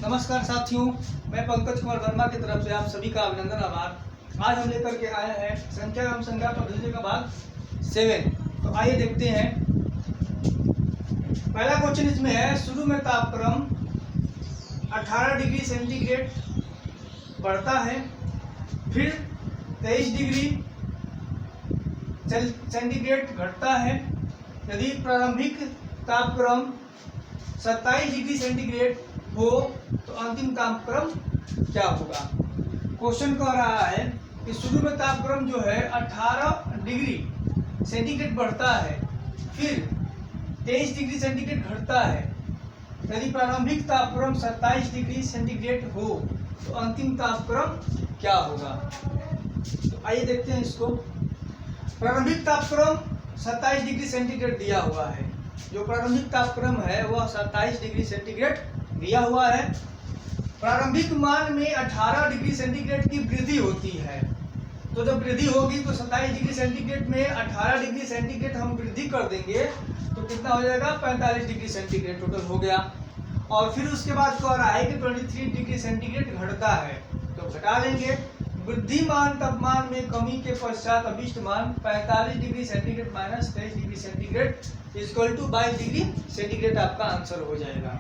नमस्कार साथियों, मैं पंकज कुमार वर्मा की तरफ से आप सभी का अभिनंदन आभार। आज हम लेकर के आए हैं संख्या एवं संख्या पद्धति का भाग 7। तो आइए देखते हैं। पहला क्वेश्चन इसमें है, शुरू में तापक्रम 18 डिग्री सेंटीग्रेड बढ़ता है, फिर 23 डिग्री सेंटीग्रेड घटता है। यदि प्रारंभिक तापक्रम 27 डिग्री सेंटीग्रेड हो तो अंतिम तापक्रम क्या होगा। क्वेश्चन कह रहा है कि शुरू में तापक्रम जो है 18 डिग्री सेंटीग्रेड बढ़ता है, फिर 23 डिग्री सेंटीग्रेड घटता है। यदि प्रारंभिक तापक्रम 27 डिग्री सेंटीग्रेड हो तो अंतिम तापक्रम क्या होगा। तो आइए देखते हैं इसको। प्रारंभिक तापक्रम 27 डिग्री सेंटीग्रेड दिया हुआ है। जो प्रारंभिक तापक्रम है वह 27 डिग्री सेंटीग्रेड दिया हुआ है। प्रारंभिक मान में 18 डिग्री सेंटीग्रेड की वृद्धि होती है। तो जब वृद्धि होगी तो 27 डिग्री सेंटीग्रेड में 18 डिग्री सेंटीग्रेड हम वृद्धि कर देंगे तो कितना हो जाएगा, 45 डिग्री सेंटीग्रेड टोटल हो गया। और फिर उसके बाद कह रहा है कि 23 डिग्री सेंटीग्रेड घटता है, तो घटा लेंगे। वृद्धिमान तापमान में कमी के पश्चात अभिष्ट मान 45 degree centigrade minus 23 degree centigrade equal to 22 degree centigrade आपका आंसर हो जाएगा।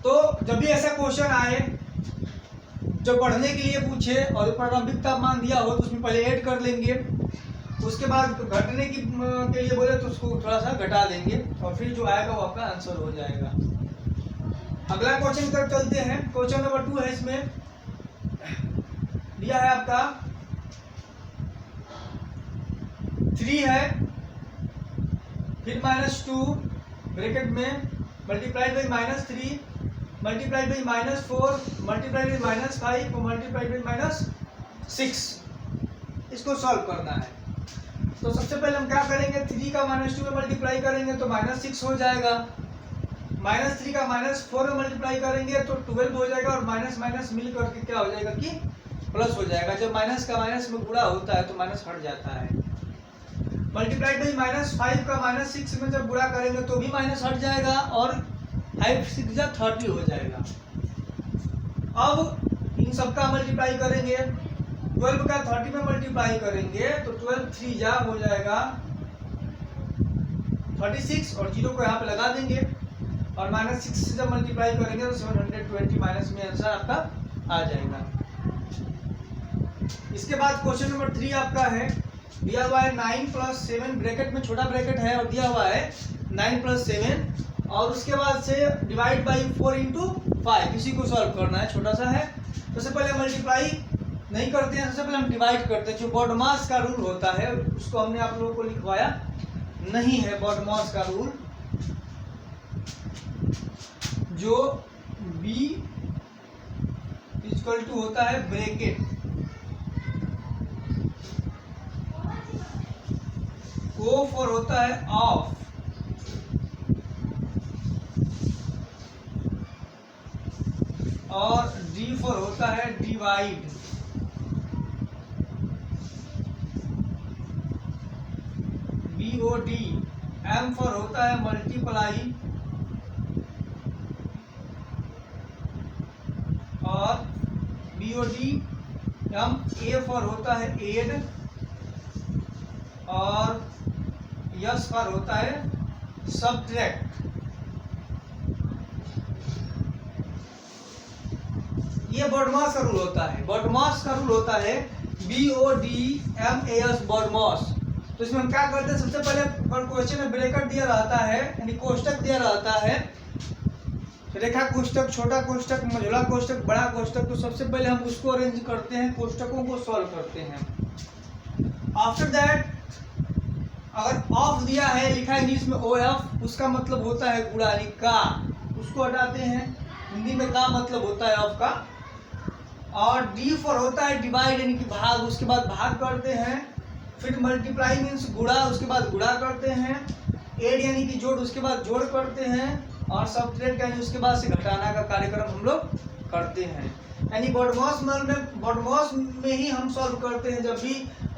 तो जब भी ऐसा क्वेश्चन आए जो बढ़ने के लिए पूछे और प्रारंभिक तापमान दिया हो तो उसमें पहले ऐड कर लेंगे, उसके बाद घटने की के लिए बोले तो उसको थोड़ा सा घटा देंगे और फिर जो आएगा वो आपका आंसर हो जाएगा। अगला क्वेश्चन की तरफ चलते हैं। क्वेश्चन नंबर 2 है। इसमें दिया है आपका 3 है, फिर -2 ब्रैकेट में multiplied by -3 multiplied by -4 multiplied by -5 और मल्टीप्लाइड बाई -6। इसको सॉल्व करना है। तो सबसे पहले हम क्या करेंगे, 3 का -2 में मल्टीप्लाई करेंगे तो -6 हो जाएगा। -3 का -4 में मल्टीप्लाई करेंगे तो 12 हो जाएगा और माइनस माइनस मिल करके क्या हो जाएगा कि प्लस हो जाएगा। जब माइनस का माइनस में गुणा होता है तो माइनस हट जाता है। मल्टीप्लाइड बाई -5 का -6 में जब गुणा करेंगे तो भी माइनस हट जाएगा और 5 6 जा 30 हो जाएगा। अब इन सबका मल्टीप्लाई करेंगे, 12 का 30 में मल्टीप्लाई करेंगे तो 12 3 जा हो जाएगा 36 और 0 को यहाँ पे लगा देंगे और -6 से जब मल्टीप्लाई करेंगे तो 720 माइनस में आंसर आपका आ जाएगा। इसके बाद क्वेश्चन नंबर 3 आपका है, दिया हुआ है 9 + 7 ब्रैकेट में छोटा ब्रैकेट है और दिया हुआ है 9 + 7 और उसके बाद से डिवाइड बाई 4 × 5। इसी को सॉल्व करना है, छोटा सा है। सबसे पहले मल्टीप्लाई नहीं करते हैं, सबसे पहले हम डिवाइड करते हैं। जो बॉडमास का रूल होता है उसको हमने आप लोगों को लिखवाया नहीं है। बॉडमास का रूल जो B = होता है ब्रैकेट, O फॉर होता है ऑफ, और D फॉर होता है डिवाइड। BOD, M फॉर होता है मल्टीप्लाई और BOD M, A फॉर होता है एड और यस फॉर होता है सब्ट्रैक्ट। ये बॉडमास का रूल होता है। बॉडमास का रूल होता है BODMAS बॉडमास। तो इसमें हम क्या करते हैं, सबसे पहले क्वेश्चन में ब्रैकेट दिया रहता है यानी कोष्टक दिया रहता है, रेखा कोष्टक, छोटा कोष्टक, मझोला कोष्टक, बड़ा कोष्टक। तो सबसे पहले हम उसको अरेंज करते हैं, कोष्टकों को सॉल्व करते हैं। आफ्टर दैट अगर ऑफ दिया है, लिखा है इंग्लिश में OF, उसका मतलब होता है गुणा यानी का, उसको हटाते हैं। हिंदी में का मतलब होता है ऑफ का। और D फॉर होता है डिवाइड यानी कि भाग, उसके बाद भाग करते हैं। फिर मल्टीप्लाई मीन्स गुणा, उसके बाद गुणा करते हैं। एड यानी कि जोड़, उसके बाद जोड़ करते हैं। और सब्ट्रैक्ट यानी उसके बाद से घटाना का कार्यक्रम हम लोग करते हैं। यानी बॉडमास में ही हम सॉल्व करते हैं। जब भी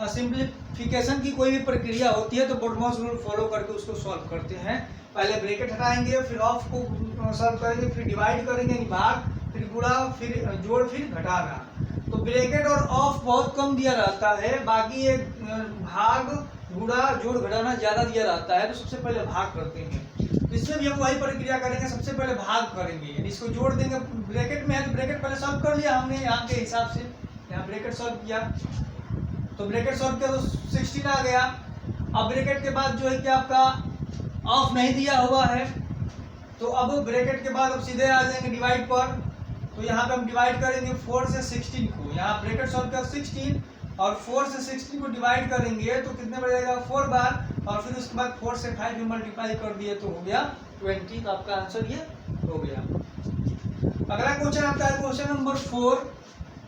सिंप्लीफिकेशन की कोई भी प्रक्रिया होती है तो बॉडमास रूल फॉलो करके उसको सॉल्व करते हैं। पहले ब्रैकेट हटाएंगे, फिर ऑफ को सॉल्व करेंगे, फिर डिवाइड करेंगे यानी भाग, फिर गुणा, फिर जोड़, फिर घटाना। तो ब्रैकेट और ऑफ बहुत कम दिया रहता है, बाकी ये भाग, गुणा, जोड़, घटाना ज्यादा दिया रहता है। तो सबसे पहले भाग करते हैं। तो इसमें भी हम वही प्रक्रिया करेंगे, सबसे पहले भाग करेंगे यानी इसको जोड़ देंगे। ब्रैकेट में है तो ब्रैकेट पहले सॉल्व कर लिया हमने यहाँ के हिसाब से, यहाँ ब्रैकेट सॉल्व किया तो ब्रैकेट सॉल्व किया तो 16 आ गया। अब ब्रैकेट के बाद जो है कि आपका ऑफ नहीं दिया हुआ है, तो अब ब्रैकेट के बाद अब सीधे आ जाएंगे डिवाइड पर। तो यहाँ पे हम डिवाइड करेंगे 4 से 16 को, यहाँ ब्रैकेट सॉल्व किया 16 और 4 से 16 को डिवाइड करेंगे तो कितने बचेगा 4 बार, और फिर उसके बाद 4 से 5 में मल्टीप्लाई कर दिए तो हो गया 20। तो आपका आंसर ये हो गया। अगला क्वेश्चन आपका है question number 4,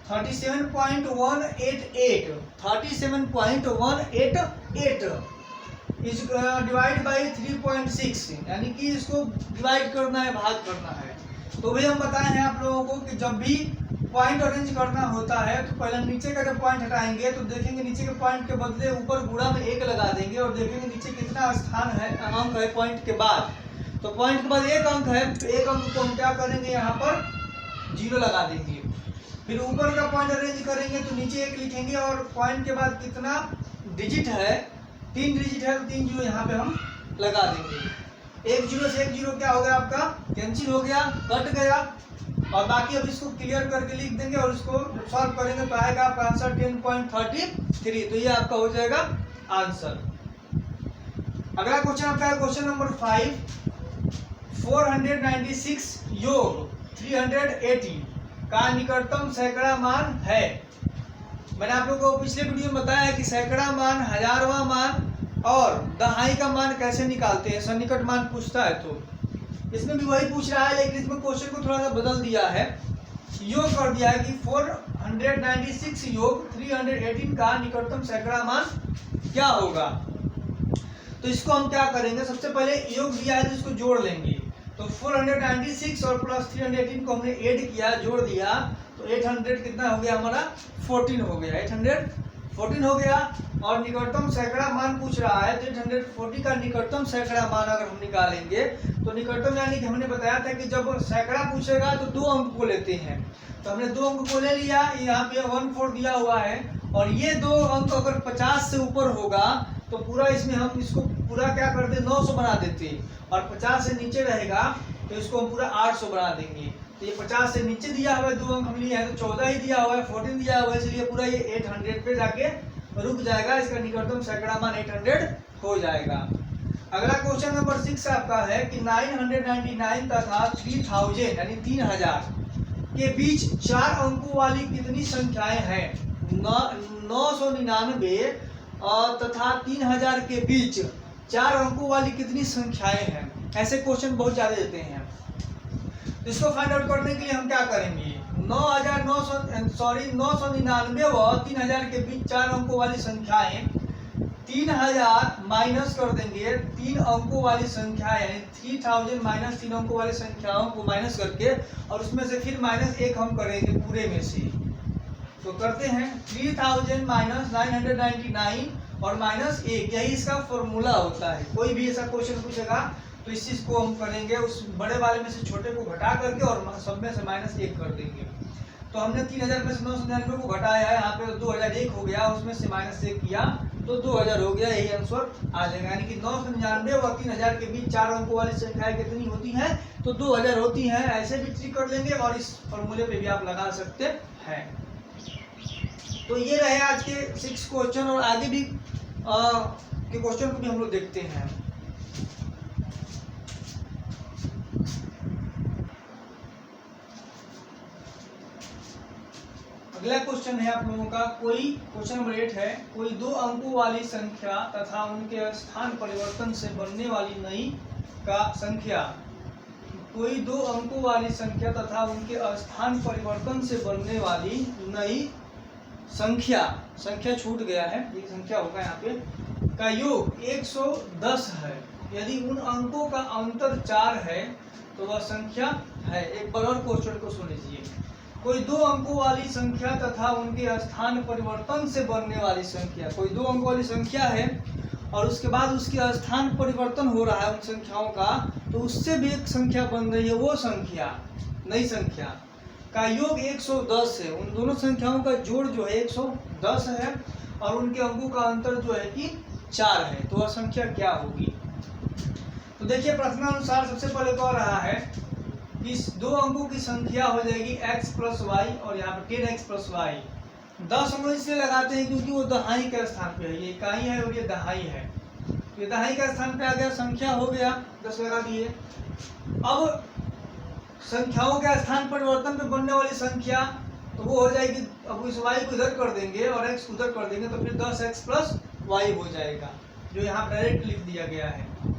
37.188 is divide by 3.6 यानी कि इसको डिवाइड करना है, भाग करना है। तो भी हम बताए हैं आप लोगों को कि जब भी पॉइंट अरेंज करना होता है तो पहले नीचे का जब पॉइंट हटाएंगे तो देखेंगे नीचे के पॉइंट के बदले ऊपर गुणा में 1 लगा देंगे और देखेंगे नीचे कितना स्थान है, अंक है पॉइंट के बाद। तो पॉइंट के बाद 1 अंक है तो 1 अंक को हम क्या करेंगे यहाँ पर 0 लगा देंगे। फिर ऊपर का पॉइंट अरेंज करेंगे तो नीचे 1 लिखेंगे और पॉइंट के बाद कितना डिजिट है, 3 डिजिट है तो 3 जीरो यहाँ पे हम लगा देंगे। 1 जीरो से 1 जीरो क्या हो गया आपका कैंसिल हो गया, कट गया। और बाकी अब इसको क्लियर करके लिख देंगे और इसको सॉल्व करेंगे तो आएगा आपका आंसर 10.33। तो ये आपका हो जाएगा आंसर। अगला क्वेश्चन आपका है क्वेश्चन नंबर 5, 496 योग 380 का निकटतम सैकड़ा मान है। मैंने आप लोगों को पिछले वीडियो में बताया है कि सैकड़ा मान, हजारवां मान और दहाई का मान कैसे निकालते हैं, सन्निकट मान पूछता है। तो इसमें भी वही पूछ रहा है, लेकिन इसमें क्वेश्चन को थोड़ा सा बदल दिया है, योग कर दिया है कि 496 योग 318 का निकटतम सैकड़ा मान क्या होगा। तो इसको हम क्या करेंगे, सबसे पहले योग दिया है तो इसको जोड़ लेंगे। तो 496 और प्लस 318 को हमने ऐड किया, जोड़ दिया तो 800 कितना हो गया हमारा 14 हो गया, 814 हो गया। और निकटतम सैकड़ा मान पूछ रहा है तो 840 का निकटतम सैकड़ा मान अगर हम निकालेंगे तो निकटतम यानी कि हमने बताया था कि जब सैकड़ा पूछेगा तो 2 अंक को लेते हैं। तो हमने 2 अंक को ले लिया, यहाँ पे 14 दिया हुआ है और ये 2 अंक अगर 50 से ऊपर होगा तो पूरा इसमें हम इसको पूरा क्या करते 900 बना देते, और 50 से नीचे रहेगा तो इसको हम पूरा 800 बना देंगे। तो ये 50 से नीचे दिया हुआ है, 2 अंक हम लिए हैं तो 14 ही दिया हुआ है, 14 दिया हुआ है, इसलिए पूरा ये 800 पे जाके रुक जाएगा। इसका निकटतम सैकड़ा मान 800 हो जाएगा। अगला क्वेश्चन नंबर 6 आपका है कि 999 तथा 3000 यानी 3000 के बीच 4 अंकों वाली कितनी संख्याएं हैं। 999 तथा 3000 के बीच 4 अंकों वाली कितनी संख्याएं हैं। ऐसे क्वेश्चन बहुत ज्यादा देते हैं। तो इसको फाइंड आउट करने के लिए हम क्या करेंगे, 999 व 3000 के बीच 4 अंकों वाली संख्याएं, 3000 माइनस कर देंगे 3 अंकों वाली संख्या यानी 3000 माइनस 3 अंकों वाली संख्याओं को माइनस करके, और उसमें से फिर -1 हम करेंगे पूरे में से। तो करते हैं 3000 माइनस 999 और -1, यही इसका फॉर्मूला होता है। कोई भी ऐसा क्वेश्चन पूछेगा तो इस चीज को हम करेंगे, उस बड़े वाले में से छोटे को घटा करके और सब में से -1 कर देंगे। तो हमने 3000 में से 999 को घटाया है, यहाँ पे 2001 हो गया, उसमें से -1 किया तो 2000 हो गया, यही आंसर आ जाएगा। यानी कि 999 और 3000 के बीच 4 अंकों वाली संख्याएं कितनी होती हैं तो 2000 होती हैं। ऐसे भी ट्रिक कर लेंगे और इस फॉर्मूले पे भी आप लगा सकते हैं। तो ये रहे आज के 6 क्वेश्चन, और आगे भी के क्वेश्चन को भी हम लोग देखते हैं। अगला क्वेश्चन है आप लोगों का, कोई क्वेश्चन नंबर 8 है, कोई 2 अंकों वाली संख्या तथा उनके स्थान परिवर्तन से बनने वाली नई का संख्या, कोई 2 अंकों वाली संख्या तथा उनके स्थान परिवर्तन से बनने वाली नई संख्या छूट गया है, ये संख्या होगा यहाँ पे, का योग 110 है। यदि उन अंकों का अंतर 4 है तो वह संख्या है। एक बार और क्वेश्चन को सुन लीजिए। कोई 2 अंकों वाली संख्या तथा उनके स्थान परिवर्तन से बनने वाली संख्या, कोई 2 अंकों वाली संख्या है और उसके बाद उसके स्थान परिवर्तन हो रहा है उन संख्याओं का, तो उससे भी एक संख्या बन रही है, वो संख्या नई संख्या का योग 110 है। उन दोनों संख्याओं का जोड़ जो है 110 है और उनके अंकों का अंतर जो है कि 4 है। तो वह संख्या क्या होगी? तो देखिए प्रश्नानुसार सबसे पहले कह रहा है कि इस दो अंकों की संख्या हो जाएगी x प्लस वाई और यहाँ पे 10x प्लस वाई। 10 हम इसलिए लगाते हैं क्योंकि वो दहाई के स्थान पे है, ये इकाई है और ये दहाई है, ये दहाई का स्थान पे आ गया, संख्या हो गया 10 लगा दिए। अब संख्याओं के स्थान परिवर्तन पे बनने वाली संख्या तो वो हो जाएगी, अब इस y को इधर कर देंगे और x उधर कर देंगे तो फिर 10x प्लस वाई हो जाएगा, जो यहाँ डायरेक्ट लिख दिया गया है।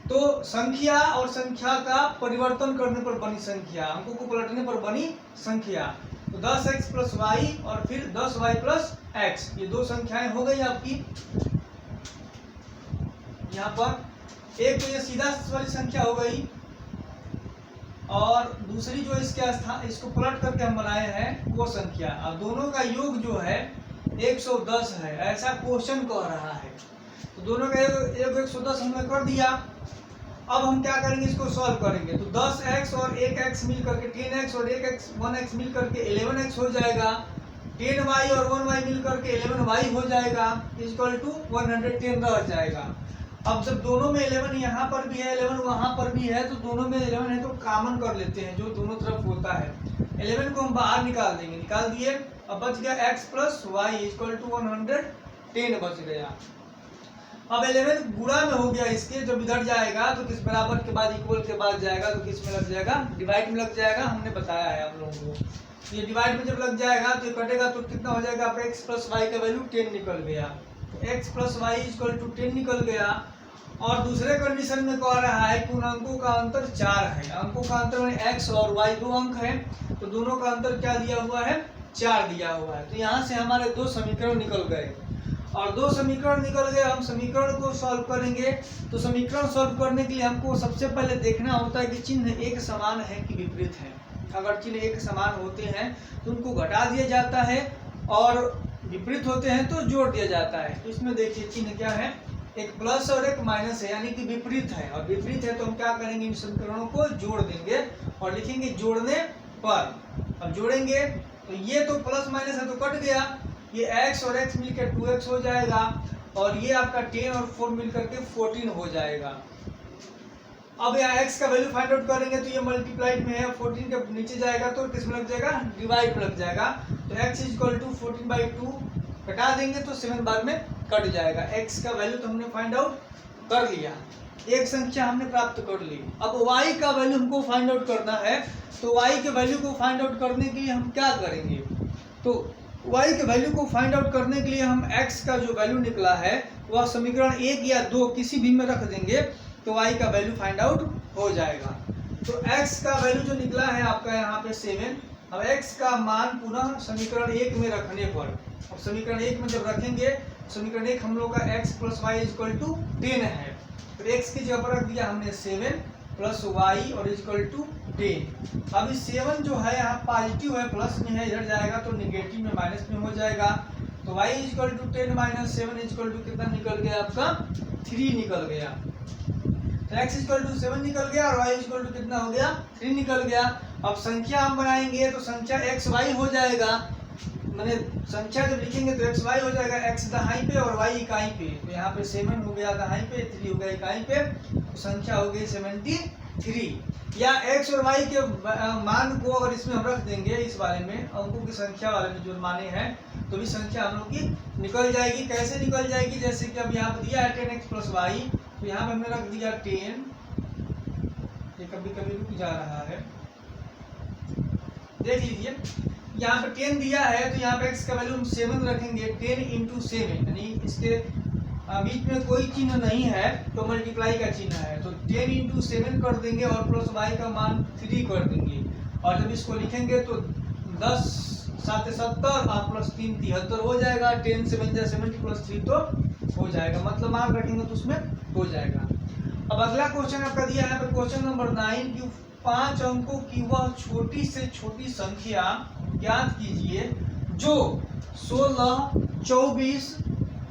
तो संख्या और संख्या का परिवर्तन करने पर बनी संख्या, अंकों को पलटने पर बनी संख्या, तो 10x प्लस वाई और फिर 10y प्लस x, ये दो संख्याएं हो गई आपकी। यहाँ पर एक तो ये सीधा वाली संख्या हो गई और दूसरी जो इसके स्थान, इसको पलट करके हम बनाए हैं वो संख्या। अब दोनों का योग जो है 110 है, ऐसा क्वेश्चन कह रहा है। तो दोनों का योग 110 हमने कर दिया। अब हम क्या करेंगे, इसको सॉल्व करेंगे। तो 10x और 1x मिल करके 10x और 1x मिल करके 11x हो जाएगा, 10y और 1y मिल करके 11y हो जाएगा, इक्वल टू 110 रह जाएगा। अब जब दोनों में 11 यहाँ पर भी है 11 वहाँ पर भी है, तो दोनों में 11 है तो कॉमन कर लेते हैं जो दोनों तरफ होता है। 11 को हम बाहर निकाल देंगे, निकाल दिए। अब बच गया x plus Y equal to 110 बच गया। अब 11 गुणा में हो गया इसके, जब इधर जाएगा तो किस बराबर के बाद इक्वल के बाद जाएगा तो किस में लग जाएगा, डिवाइड में लग जाएगा। हमने बताया है आप लोगों को, ये डिवाइड में जब लग जाएगा तो ये कटेगा तो कितना हो जाएगा आपका x प्लस वाई का वैल्यू 10 निकल गया। तो x plus Y equal to 10 निकल गया। और दूसरे कंडीशन में कह रहा है कि उन अंकों का अंतर 4 है, अंकों का अंतर में x और y दो अंक है, तो दोनों का अंतर क्या दिया हुआ है, 4 दिया हुआ है। तो यहाँ से हमारे दो समीकरण निकल गए और दो समीकरण निकल गए। हम समीकरण को सॉल्व करेंगे। तो समीकरण सॉल्व करने के लिए हमको सबसे पहले देखना होता है कि चिन्ह एक समान है कि विपरीत है। अगर चिन्ह एक समान होते हैं तो उनको घटा दिया जाता है और विपरीत होते हैं तो जोड़ दिया जाता है। तो इसमें देखिए चिन्ह क्या है, एक प्लस और एक माइनस है, यानी कि विपरीत है। और विपरीत है तो हम क्या करेंगे, इन समीकरणों को जोड़ देंगे और लिखेंगे जोड़ने पर। अब जोड़ेंगे तो ये तो प्लस माइनस है तो कट गया, ये x और x मिलकर 2x हो जाएगा और ये आपका 10 और 4 मिलकर के 14 हो जाएगा। अब यहाँ x का वैल्यू फाइंड आउट करेंगे तो ये मल्टीप्लाइड में है, 14 के नीचे जाएगा तो किस में लग जाएगा, डिवाइड में लग जाएगा। तो x इक्वल टू 14/2 घटा देंगे तो 7 बार में कट जाएगा। x का वैल्यू तो हमने फाइंड आउट कर लिया, एक संख्या हमने प्राप्त कर ली। अब y का वैल्यू हमको फाइंड आउट करना है। तो y के वैल्यू को फाइंड आउट करने के लिए हम क्या करेंगे, तो y के वैल्यू को फाइंड आउट करने के लिए हम x का जो वैल्यू निकला है वह समीकरण 1 या 2 किसी भी में रख देंगे तो y का वैल्यू फाइंड आउट हो जाएगा। तो x का वैल्यू जो निकला है आपका यहाँ पे 7। अब x का मान पुनः समीकरण 1 में रखने पर, अब समीकरण 1 में जब रखेंगे, समीकरण 1 हम लोग का x plus Y equal to 10 है, तो x की जगह पर रख दिया हमने 7 प्लस वाई और इक्वल टू 10। अब इस 7 जो है यहाँ पॉजिटिव है, प्लस में है, इधर जाएगा तो निगेटिव में माइनस में हो जाएगा। तो y equal to 10 minus 7 equal to कितना निकल गया आपका, 3 निकल गया। तो x इक्वल टू 7 निकल गया और y इक्वल टू कितना हो गया, 3 निकल गया। अब संख्या हम बनाएंगे तो संख्या x y हो जाएगा, मैंने संख्या जब लिखेंगे तो x y हो जाएगा, x दहाई पे और y इकाई पे। तो यहाँ पे 7 हो गया दहाई पे, 3 हो गया इकाई पे, तो संख्या हो गई 73। या x और y के मान को अगर इसमें हम रख देंगे, इस वाले में अंकों की संख्या वाले में जो माने हैं, तो भी संख्या हम लोग की निकल जाएगी। कैसे निकल जाएगी, जैसे कि अब यहाँ पर दिया है 10x प्लस वाई, तो यहाँ पे हमने रख दिया 10, ये कभी कभी रुक जा रहा है, देख लीजिए। यहाँ पे 10 दिया है तो यहाँ पे x का वैल्यू हम 7 रखेंगे, 10 इंटू 7, यानी इसके बीच में कोई चिन्ह नहीं है तो मल्टीप्लाई का चिन्ह है, तो 10 इंटू 7 कर देंगे और प्लस y का मान 3 कर देंगे। और जब इसको लिखेंगे तो 10 7 70 और प्लस 3 73 हो जाएगा। 10 7 70 प्लस 3 तो हो जाएगा, मतलब मान रखेंगे तो उसमें हो जाएगा। अब अगला क्वेश्चन आपका दिया है क्वेश्चन नंबर 9 की 5 अंकों की वह छोटी से छोटी संख्या ज्ञात कीजिए जो 16, 24,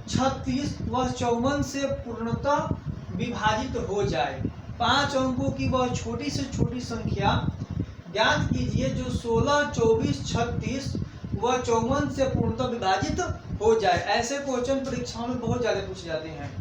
36 वह 54 से पूर्णतः विभाजित हो जाए। 5 अंकों की वह छोटी से छोटी संख्या ज्ञात कीजिए जो 16, 24, 36 वह 54 से पूर्णतः विभाजित हो जाए। ऐसे क्वेश्चन परीक्षाओं में बहुत ज्यादा पूछे जाते हैं।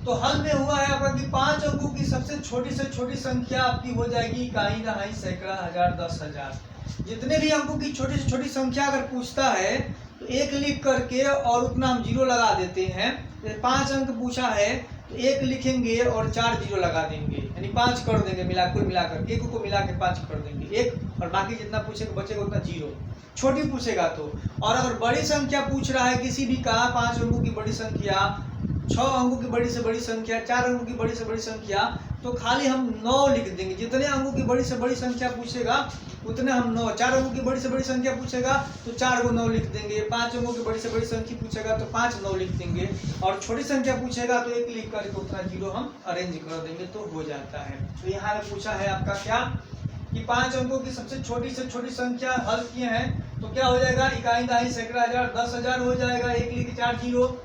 तो हल में हुआ है आपका कि 5 अंकों की सबसे छोटी से छोटी संख्या आपकी हो जाएगी इकाई, दहाई, सैकड़ा, हजार, 10,000। जितने भी अंकों की छोटी से छोटी संख्या अगर पूछता है तो 1 लिख करके और उतना हम 0 लगा देते हैं। 5 अंक पूछा है तो 1 लिखेंगे और 4 0 लगा देंगे, यानी 5 कर देंगे कुल मिलाकर, 1 को मिला के 5 कर देंगे 1, और बाकी जितना पूछेगा बचेगा उतना 0। छोटी पूछेगा तो। और अगर बड़ी संख्या पूछ रहा है किसी भी का, 5 अंकों की बड़ी संख्या, 6 अंकों की बड़ी से बड़ी संख्या, 4 अंकों की बड़ी से बड़ी संख्या, तो खाली हम 9 लिख देंगे। जितने अंकों की बड़ी से बड़ी संख्या पूछेगा उतने हम 9, 4 अंकों की बड़ी से बड़ी संख्या पूछेगा तो 4 को 9 लिख देंगे, 5 अंकों की बड़ी से बड़ी संख्या पूछेगा तो 5 9 लिख देंगे, और छोटी संख्या पूछेगा तो 1 लिख करके उतना 0 हम अरेंज कर देंगे तो हो जाता है। तो यहाँ पे पूछा है आपका क्या कि 5 अंकों की सबसे छोटी संख्या हल किए हैं तो क्या हो जाएगा, इकाई, दहाई, सैकड़ा, हजार, 10,000 हो जाएगा। 1 लिख 4 0,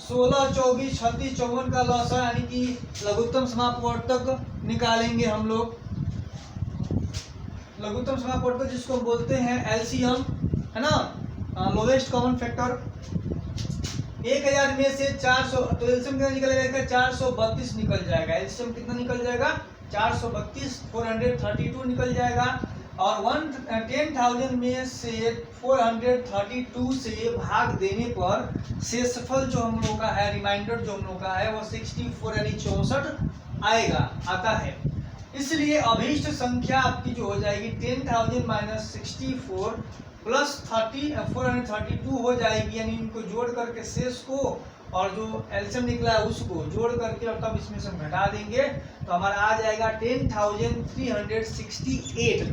16, 24, 36, 54 का लॉसा यानी कि लघुत्तम समापवर्तक निकालेंगे हम लोग। लघुत्तम समापवर्तक जिसको हम बोलते हैं एलसीएम, है ना, लोवेस्ट कॉमन फैक्टर। 1000 में से 400 तो एलसीएम कितना निकल जाएगा, 432 निकल जाएगा। एलसीएम कितना निकल जाएगा, 432, 432 निकल जाएगा। और 10,000 में से 432 से भाग देने पर शेषफल जो हम लोग का है, रिमाइंडर जो हम लोग का है वो 64 यानी 64 आएगा, आता है। इसलिए अभीष्ट संख्या आपकी जो हो जाएगी 10,000 माइनस 64 प्लस 432 हो जाएगी, यानी इनको जोड़ करके शेष को और जो एलसीएम निकला है उसको जोड़ करके और तब इसमें से हम घटा देंगे तो हमारा आ जाएगा 10,368।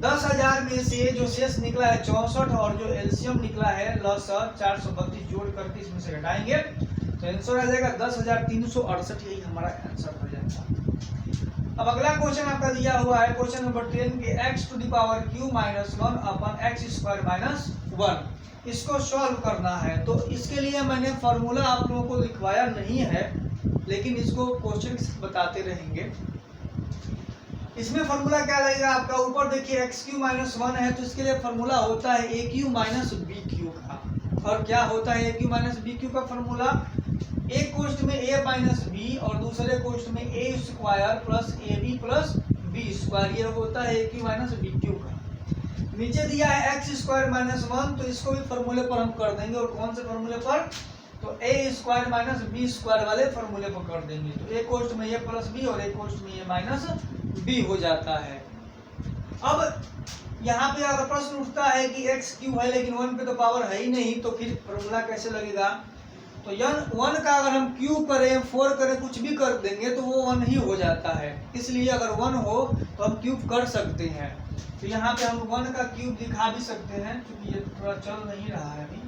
10,000 में से जो शेष निकला है 64 और जो एलसीएम निकला है लॉस 432 जोड़ करके इसमें से घटाएंगे तो आंसर आ जाएगा 10,368। यही हमारा आंसर हो जाएगा। अब अगला क्वेश्चन आपका दिया हुआ है क्वेश्चन नंबर 10 के x to the power q minus 1 अपन एक्स स्क्वायर माइनस 1, इसको सॉल्व करना है। तो इसके लिए मैंने फॉर्मूला आप लोगों को लिखवाया नहीं है, लेकिन इसको क्वेश्चन बताते रहेंगे। इसमें फॉर्मूला क्या लगेगा आपका, ऊपर देखिए एक्स क्यू माइनस 1 है तो इसके लिए फॉर्मूला होता है ए क्यू माइनस बी क्यू का। और क्या होता है ए क्यू माइनस बी क्यू का फॉर्मूला, एक कोष्ठ में a माइनस बी और दूसरे कोष्ठ में a square plus A B plus B square, ये होता है a Q minus B Q का। नीचे दिया है एक्स स्क्वायर माइनस 1 तो इसको भी फॉर्मूले पर हम कर देंगे। और कौन से फॉर्मूले पर, तो a square minus B square वाले फॉर्मूले पर कर देंगे। तो एक कोष्ठ में a प्लस बी और एक कोष्ठ में a माइनस बी हो जाता है। अब यहाँ पे अगर प्रश्न उठता है कि एक्स क्यू है लेकिन 1 पे तो पावर है ही नहीं, तो फिर फॉर्मूला कैसे लगेगा। तो 1 का अगर हम क्यूब करें 4 करें कुछ भी कर देंगे तो वो 1 ही हो जाता है। इसलिए अगर 1 हो तो हम क्यूब कर सकते हैं। तो यहाँ पे हम 1 का क्यूब दिखा भी सकते हैं क्योंकि ये थोड़ा चल नहीं रहा है अभी।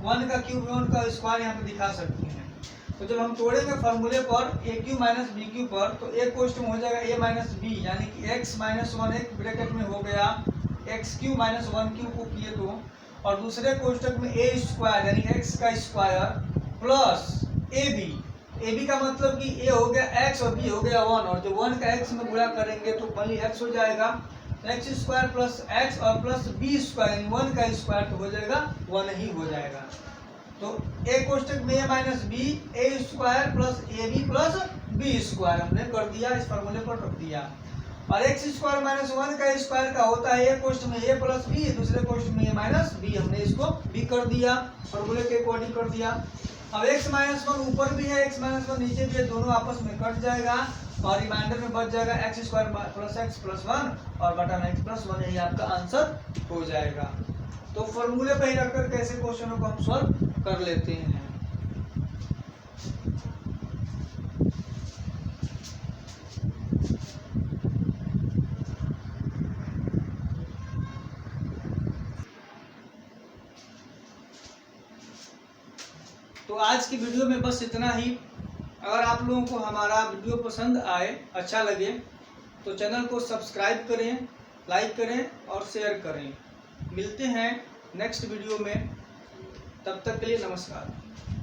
1 का क्यूब 1 का स्क्वायर यहाँ पे दिखा सकते हैं। तो जब हम तोड़ेंगे फॉर्मूले पर ए क्यू माइनस बी क्यू पर तो एक कोष्ठ में हो जाएगा a माइनस बी यानी कि x माइनस 1 एक ब्रैकेट में हो गया एक्स क्यू माइनस 1 क्यू को किए तो, और दूसरे कोष्ठक में a स्क्वायर यानी x का स्क्वायर प्लस ए बी का मतलब कि a हो गया x और b हो गया 1, और जो 1 का x में गुणा करेंगे तो खाली x हो जाएगा, एक्स स्क्वायर प्लस x और प्लस b स्क्वायर यानी 1 का स्क्वायर तो हो जाएगा 1 ही हो जाएगा। तो a कोष्ठक में a minus B A square plus A B plus B square हमने कर दिया, इस फॉर्मूले पर रख दिया। और एक्स स्क्वायर माइनस 1 का स्क्वायर का होता है एक कोष्ठ में a प्लस बी, दूसरे कोष्ठ में a माइनस बी, हमने इसको भी कर दिया, फॉर्मूले के अकॉर्डिंग कर दिया। अब x माइनस 1 ऊपर भी है x माइनस 1 नीचे भी है, दोनों आपस में कट जाएगा और रिमाइंडर में बच जाएगा x square plus x plus 1 और बटा में एक्स प्लस 1, यही आपका आंसर हो जाएगा। तो फॉर्मूले पे ही रखकर कैसे क्वेश्चनों को हम सॉल्व कर लेते हैं। तो आज की वीडियो में बस इतना ही। अगर आप लोगों को हमारा वीडियो पसंद आए, अच्छा लगे तो चैनल को सब्सक्राइब करें, लाइक करें और शेयर करें। मिलते हैं नेक्स्ट वीडियो में। तब तक के लिए नमस्कार।